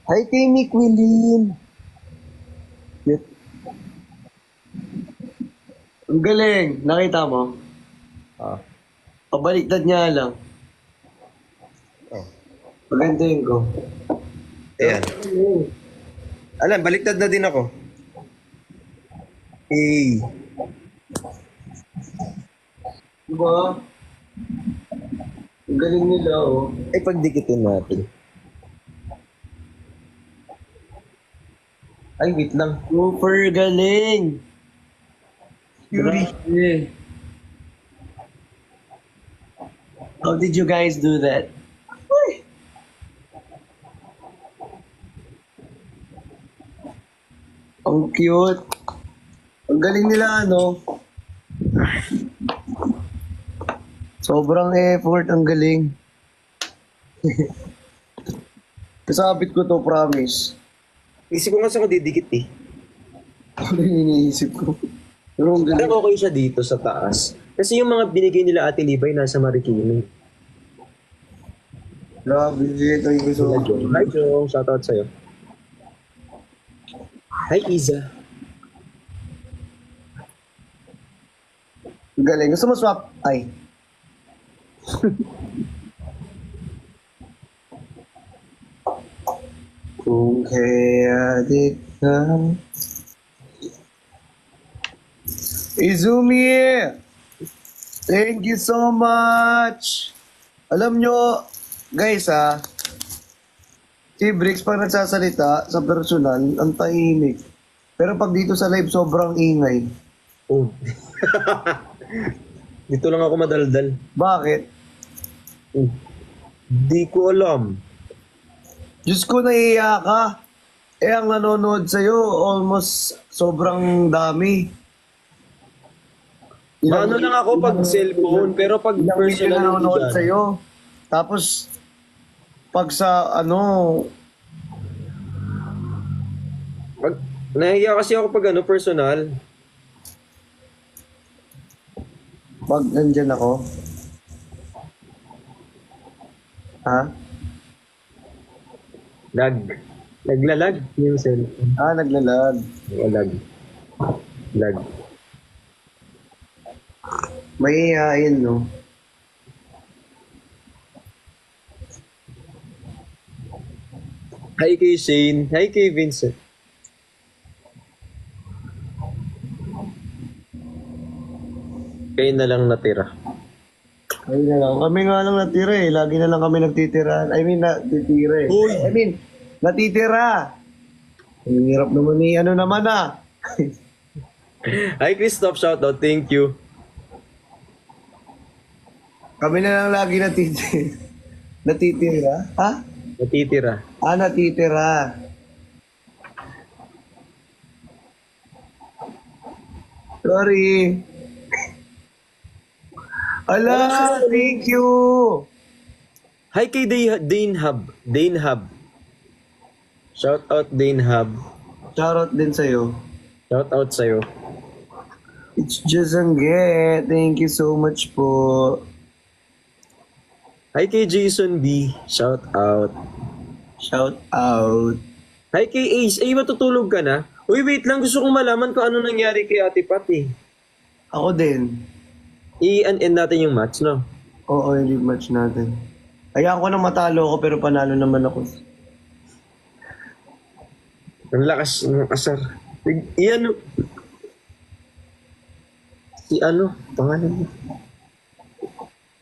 Hi kay Mick Wilin. Ang galing. Nakita mo? Ah. Pabaliktad niya lang. Oh. Pagandahin ko. Ayan. Alam, baliktad na din ako. Eh. Diba? Ang galing nila, oh. Ay, pagdikitin natin. Ay, wait lang. Super galing. Yuri. Grabe. How did you guys do that? Uy. Ang cute. Ang galing nila, ano? Sobrang effort, ang galing. Kasabit ko to, promise. Isip ko nga saan ko didikit eh. Ano yung iniisip ko? Pero ang galing. Alam okay siya dito sa taas. Kasi yung mga binigay nila Ate Libay nasa Marikina. Grabe, thank you so much. Hi, Jong. Shoutout sa'yo. Hi, Iza. Ang galing. Gusto mo swap? Ay. Kung kaya di ka Izumi! Thank you so much! Alam nyo, guys si Bricks pag nagsasalita sa personal, ang tahimik. Pero pag dito sa live, sobrang ingay. Oh. Dito lang ako madaldal. Bakit? Oh. Di ko alam. Diyos ko, nahiya ka. Eh, ang nanonood sa'yo, almost sobrang dami. Ano lang ako pag cellphone, pero pag Ilang video personal nanonood dyan. sa'yo. Tapos, pag sa Pag, nahiya kasi ako pag personal. pag nandyan ako. Ha? Naglalag yung cellphone. Naglalag. Lag. Lag. Mahihayin, no? Hi kay Shane. Hi kay Vincent. Kayo na lang natira. Ayun na lang. Kami nga lang natira eh. Lagi na lang kami nagtitira. Natitira eh. Uy! Natitira. Ang hirap naman ni naman Hi Christoph, shoutout. Thank you. Kami na lang lagi natitira. Natitira? Ha? Natitira. Natitira. Sorry. Ala, thank you. Hi kay Dane Hub. Dane Hub. Shoutout Dane Hub. Shoutout din sa'yo. Shoutout sa'yo. It's just Angge. Thank you so much po. Hi kay Jason B. Shoutout. Shout out. Hi kay Ace. Ay, matutulog ka na? Uy, wait lang. Gusto kong malaman kung ano nangyari kay Ate Pat eh. Ako din. I-end natin yung match, no? Oo, yung league match natin. Hayaan ko na matalo ako pero panalo naman ako. Ang lakas ng asar. Iyan, si ano? Pangalan mo?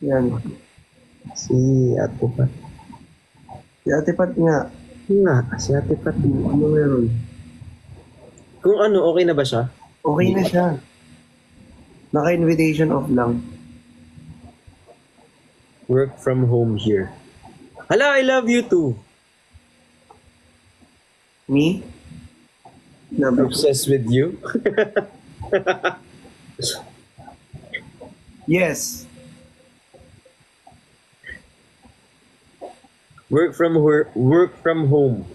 Yan. Si Ate Pat. Si Ate Pat nga. Si Ate Pat. Ano meron? Kung ano, okay na ba siya? Okay na siya. Naka-invitation off lang. Work from home here. Hala, I love you too. Me? Obsessed with you. Yes. Work from home.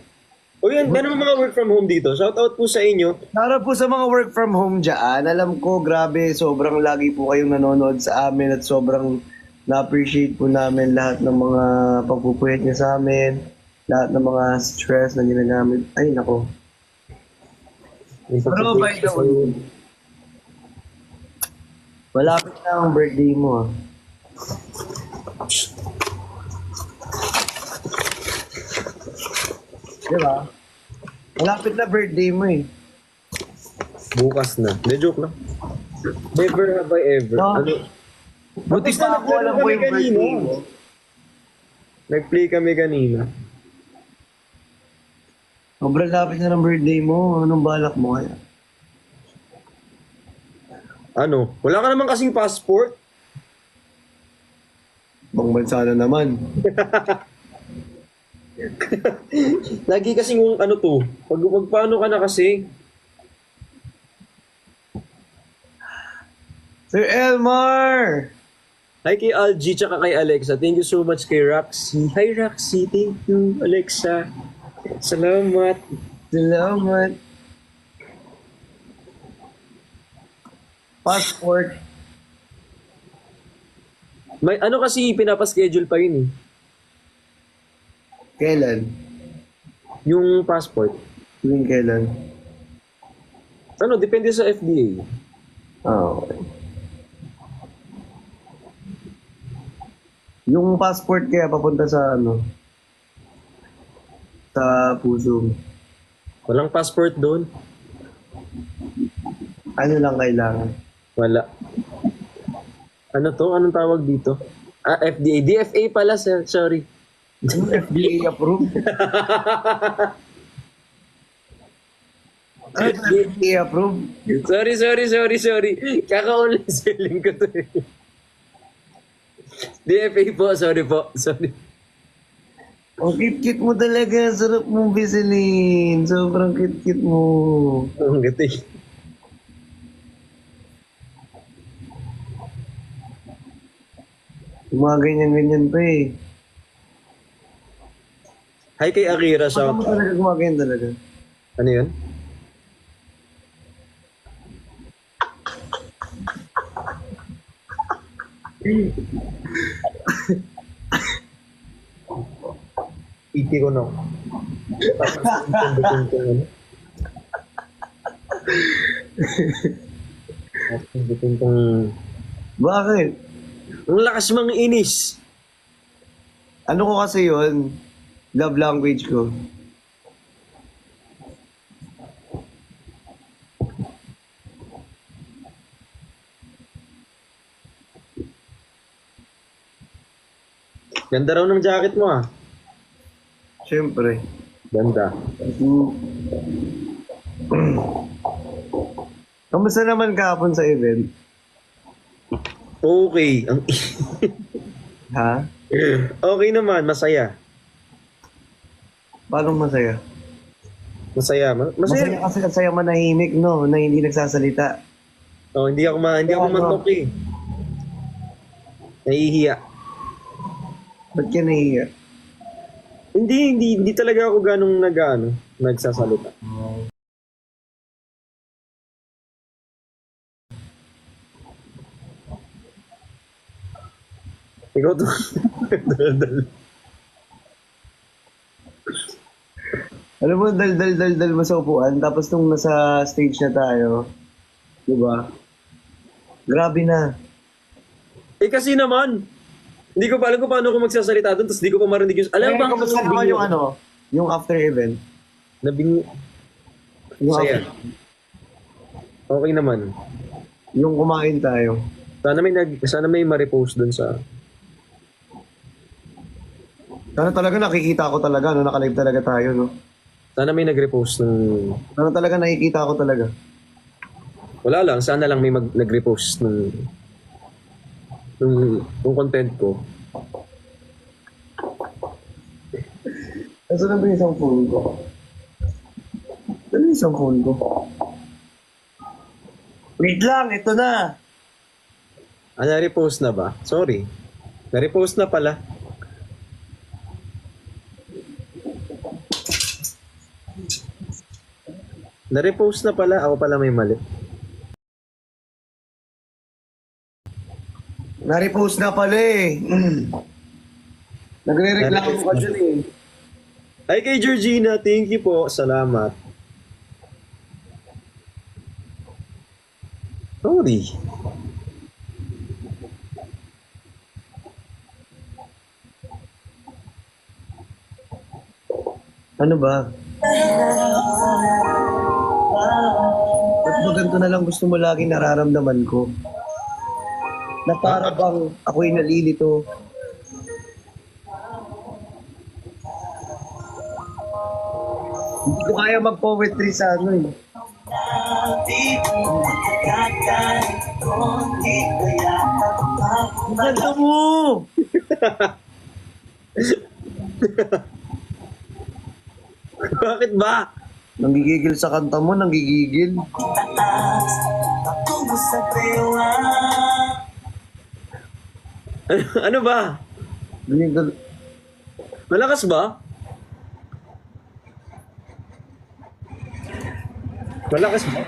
O yan, meron mga work from home dito. Shout out po sa inyo. Para po sa mga work from home dyan, alam ko grabe, sobrang lagi po kayong nanonood sa amin at sobrang Na-appreciate po namin lahat ng mga pagpupuyat niya sa amin, lahat ng mga stress na ginagamit. Ay, nako. May Pero by the way, malapit na ang birthday mo. Ah. Diba? Malapit na birthday mo eh. Bukas na. De, joke lang. Never have I ever. No. Ano? Buti Tapos na pa ako alam ko yung birthday mo. Nag-play kami kanina. Sobrang lapit na ng birthday mo. Anong balak mo kaya? Ano? Wala ka naman kasing passport? Bang bansa na naman. Lagi kasing ano to. Pag paano ka na kasi? Sir Elmar! Hi kay Algie tsaka kay Alexa. Thank you so much kay Roxy. Hi Roxy. Thank you Alexa. Salamat. Salamat. Passport. May ano kasi pinapaschedule pa yun eh. Kailan? Yung passport. Yung kailan? Ano, depende sa FDA. Ah, okay. Yung passport kaya papunta sa ano? Sa puso. Walang passport doon. Ano lang kailangan? Wala. Ano to? Anong tawag dito? Ah, FDA. DFA pala, sir. Sorry. Yung FDA approved? Ano yung FDA approved? Sorry. Kakaunang spelling ko to eh. DFA po. Sorry po. Sorry. Ang cute-cute mo talaga. Sarap mo, Biselin. Sobrang cute-cute mo. Ang gati. Yung mga ganyan-ganyan pa eh. Hi kay Akira. Ano Shout mo talaga gumagayan talaga? Ano yun? Iti ko no. Bakit? Ang lakas mang inis. Ano ko kasi yun? Love language ko. Ganda raw ng jacket mo ah. Siyempre. Ganda. Kamusta naman kahapon sa event? Okay. Ha? Okay naman. Masaya. Paano masaya? Masaya. Masaya. Masaya kasi sa'yo manahimik, no? Na hindi nagsasalita. Oh, hindi ako mantok eh. Nahihiya. Ba't ka nahiya? Hindi talaga ako ganong nagsasalita. Ikaw to. Alam mo, dal mo sa upuan, tapos nung nasa stage na tayo, di ba? Grabe na. Eh kasi naman, hindi ko pa alam kung paano ako magsasalita doon, tapos di ko pa marinig yung... Alam mo ba Kamusta naman yung ano? Yung after event? Nabing... Yung Saya. Okay naman. Yung kumain tayo. Sana may ma-repost doon sa... Sana talaga nakikita ko talaga, no? Nakalive talaga tayo, no? Sana may nag-repost ng... Sana talaga nakikita ko talaga. Wala lang, sana lang may nag-repost ng content ko. Saan na ba yung isang phone ko? Saan yung isang phone ko? Wait lang, ito na! Ah, na-repost na ba? Sorry. Na-repost na pala. Na-repost na pala. Ako pala may mali. Na-repost na pala eh. Nagre-reklamo ka dyan eh. Ay, kay Georgina, thank you po. Salamat. Sorry. Ano ba? Ba't ba ganito na lang gusto mo lagi nararamdaman ko? Na para bang ako'y nalilito. Hindi ko kaya mag-poetry sa ano eh. Ang ganda mo! Bakit ba? Nanggigigil sa kanta mo, nanggigigil. Ano ba? Nanggigigil. Malakas ba? Malakas ba?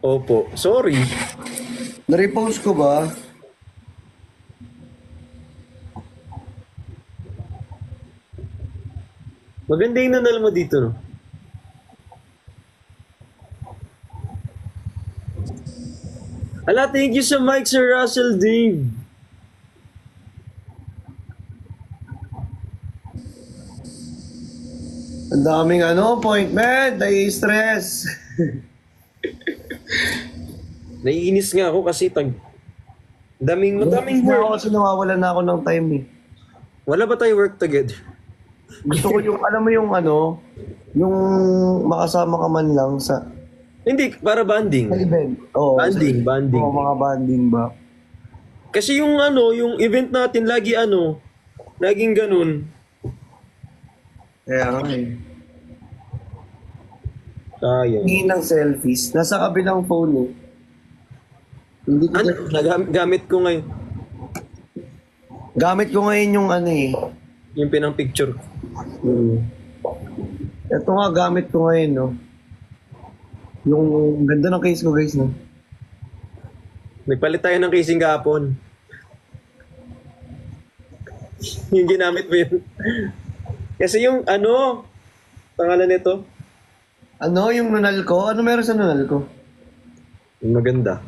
Opo. Sorry. Na-repost ko ba? Maganda yung nanal mo dito, no? Ala, thank you so much, Sir Russell Dave. Ang daming appointment, nai-stress. Naiinis nga ako kasi madaming Na ako work. kasi nawawalan na ako ng time eh. Wala ba tayo work together? Gusto ko yung, alam mo yung yung makasama ka man lang sa Hindi, para banding. event. Oo, Banding, banding. Oo, mga banding ba? Kasi yung yung event natin laging ganun. Kaya nga eh. Sayang. Hindi ng selfies, nasa kabilang phone eh. Hindi ko, Gamit ko ngayon. gamit ko ngayon yung Yung pinang picture. Ito nga, gamit ko ngayon, no. Yung ganda ng case ko, guys, no. Nagpalit tayo ng casing kahapon. Yung ginamit mo yun. Kasi yung pangalan nito, Ano, yung nunal ko? Ano meron sa nunal ko? yung maganda.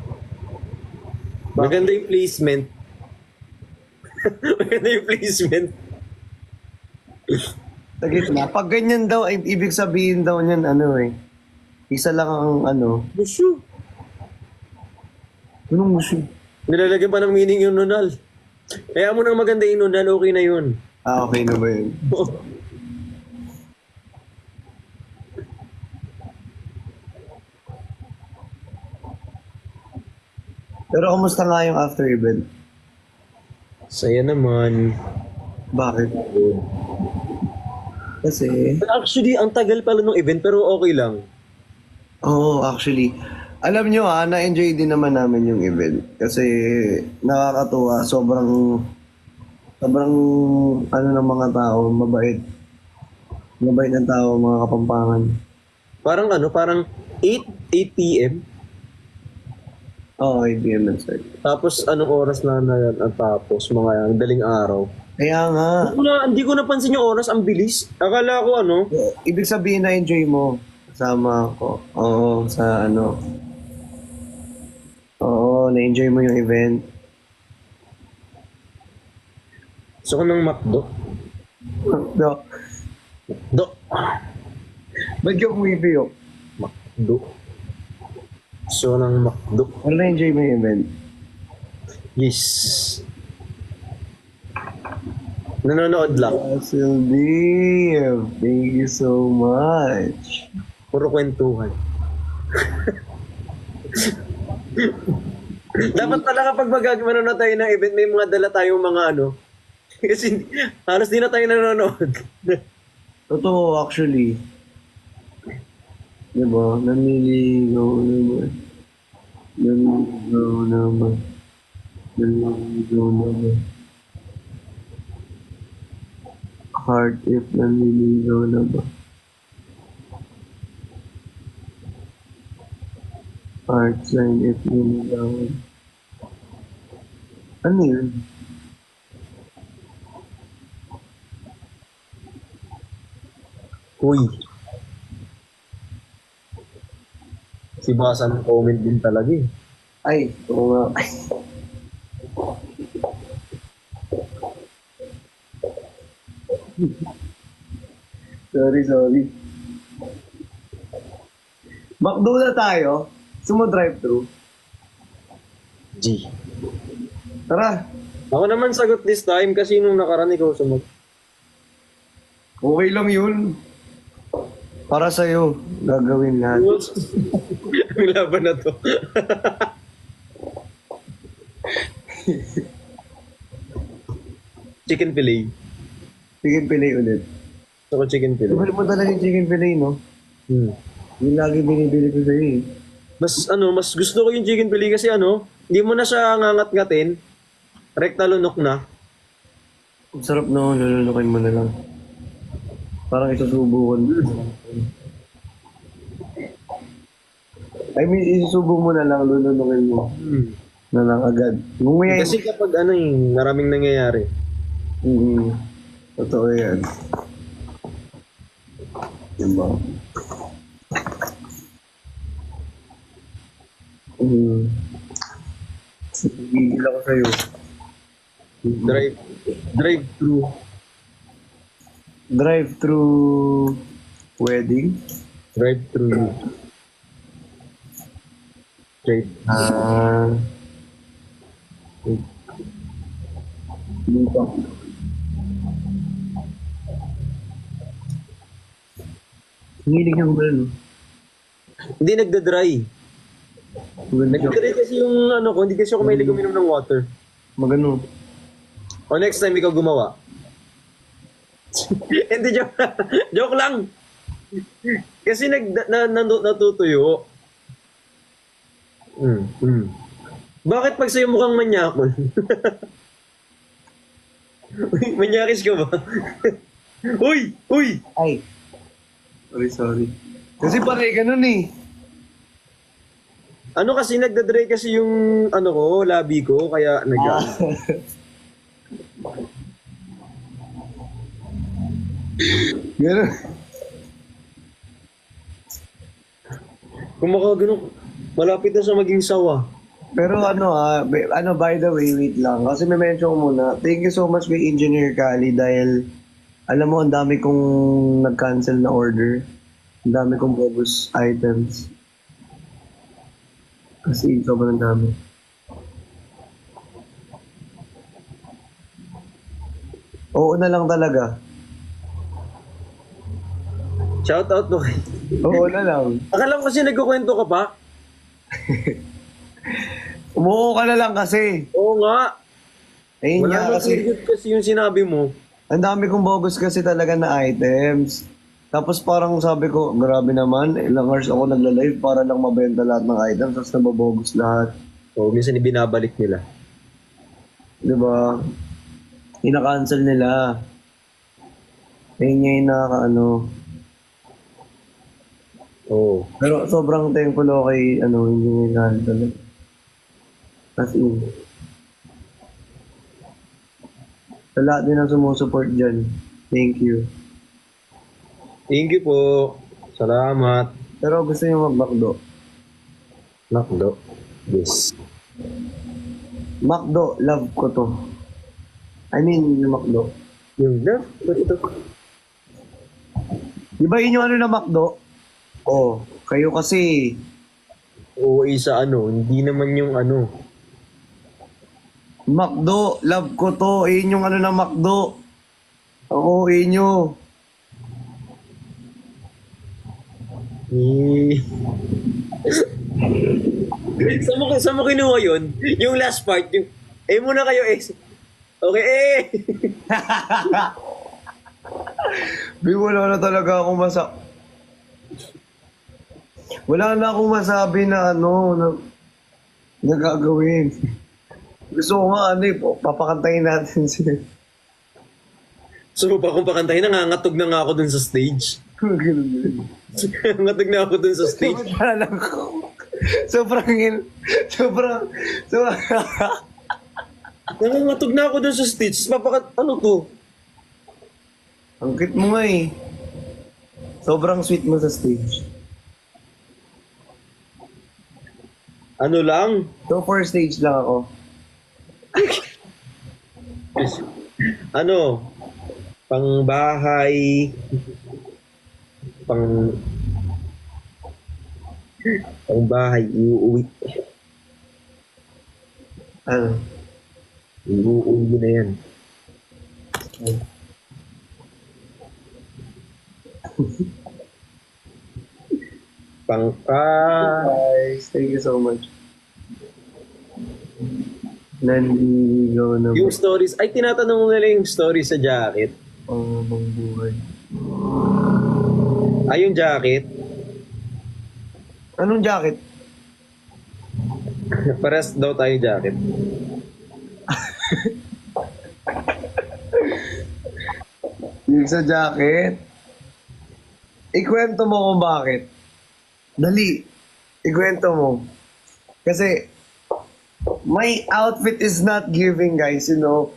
Maganda yung placement. Maganda yung placement. Sa gitna. Pag ganyan daw, ay ibig sabihin daw niyan, isa lang ang Busyo. anong musyo? Nilalagyan pa ng meaning yung nunal. Kaya mo nang maganda yung nunal, okay na yun. Ah, okay na ba yun? Pero kumusta nga yung after event? Saya naman. Bakit? Kasi, Actually, ang tagal pala ng event pero okay lang. actually, alam nyo na-enjoy din naman namin yung event. Kasi nakakatuwa, sobrang ng mga tao, mabait. Mabait ng tao, mga Kapampangan. Parang 8 p.m. Oo, IBM and start. Tapos anong oras na natapos? Mga daling araw. Kaya nga, Hindi ko napansin yung oras, ang bilis. Akala ko ibig sabihin na-enjoy mo. Kasama ko. Oo, sa Oo, na-enjoy mo yung event. gusto ko ng McDo. Do, Do. ba't ka umipiyok? McDo. Gusto ko ng McDo. Ano na-enjoy mo yung event? Yes. Nanonood lang. Russell Dave, thank you so much. Puro kwentuhan. Dapat pala kapag manonood tayo ng event, may mga dala tayong mga Kasi halos di na tayo nanonood. Totoo, actually. Diba? Naniligaw naman. Naniligaw naman. Naniligaw naman. Heart if naniligaw naman. Art sign if yun lang. Ano yun? Uy. Si Basan comment din talaga eh. Ay, oo nga. Sorry. McDo na tayo. Sumo drive-thru. G. Tara. Ako naman sagot this time kasi nung nakaraan ikaw sumag. Okay lang yun. Para sa'yo, gagawin lahat. Ang laban na to. Chicken fillet. Chicken fillet ulit. Gusto ko chicken fillet. Mahal mo talaga yung chicken fillet, no? Hmm. Yung lagi binibili ko sa'yo eh. Mas gusto ko yung chicken fillet kasi hindi mo na siya ngangat-ngatin. Rekta lunok na. Ang sarap no, lulunukin mo na lang. Parang isusubo ko. I mean, isusubo mo na lang, lulunukin mo. Na lang agad. Ngumuyay. Kasi kapag maraming nangyayari. Totoo yan. Diba? Gigil ako sa'yo. Drive-thru. Drive-thru wedding? Drive-thru. Dito. Hilig ako ba no? Hindi nagda-dry. Maganda siya. Nagda-dry kasi yung ko, hindi kasi ako mahilig uminom ng water. Magano. O next time ikaw gumawa. Hindi, joke, joke lang. Kasi natutuyo. Bakit pag sa'yo mukhang manyakol? Uy, manyakis ka ba? Uy! Uy! Ay. Sorry. Kasi pare ganun eh. Kasi nagda-dry kasi yung labi ko, kaya Ganun. Kung makagano, malapit na sa maging sawa. Pero by the way, wait lang. Kasi may mention ko muna. Thank you so much kay Engineer Kali dahil alam mo, ang dami kong nag-cancel na order. Ang dami kong bogus items. Kasi sobrang dami. Oo na lang talaga. Shout out mo kay. Oo na lang. Akala ko kasi nagkukwento ka pa. Umuo ka na lang kasi. Oo nga. Ayun nga Wala kasi. kasi yung sinabi mo. Ang dami kong bogus kasi talaga na items. Tapos parang sabi ko, grabe naman, ilang hours ako nagla-live para lang mabenta lahat ng items, tapos nababogus lahat. Oo, minsan ibinabalik nila. Di ba? Ina-cancel nila. Ayun nga yung Oo. Pero sobrang thankful ako kay, hindi nila talaga. As in. Sa lahat din ang sumusuport dyan. Thank you. Thank you po. Salamat. Pero gusto niyo mag-McDo. Nakdo. Yes. McDo, love ko to. I mean, yung McDo. Yung love? Ba't ito? Di ba yun yung na McDo? Oh, kayo kasi. Oo, isa hindi naman yung McDo, love ko to. Yun yung na McDo. Oo, yun yun. Saan mo kinuha yun? Yung last part, yung, muna kayo Okay, Wala na talaga akong wala na akong masabi na na gagawin. Gusto ko nga papakantayin natin sila. So, kung pakantahin, nangangatog na nga ako dun sa stage. Ganun. Nangangatog na ako dun sa stage. Wala lang ko. sobrang, sobrang, sobrang, Nangangatog na ako dun sa stage. Ano to? ang cute mo nga eh. Sobrang sweet mo sa stage. Ano lang? So, for stage lang ako. Ano? Pang bahay. Pang... Pang bahay. Iuuwi. Ano? Iuuwi na yan. Pangka... Guys, thank you so much. Nandigaw na Yung stories, ay tinatanong mo nila yung story sa jacket. pangabang buhay. Ay, yung jacket. Anong jacket? Pares daw tayo jacket. Yung sa jacket? Ikwento mo kung bakit. Dali. Ikwento mo. Kasi, my outfit is not giving, guys, you know.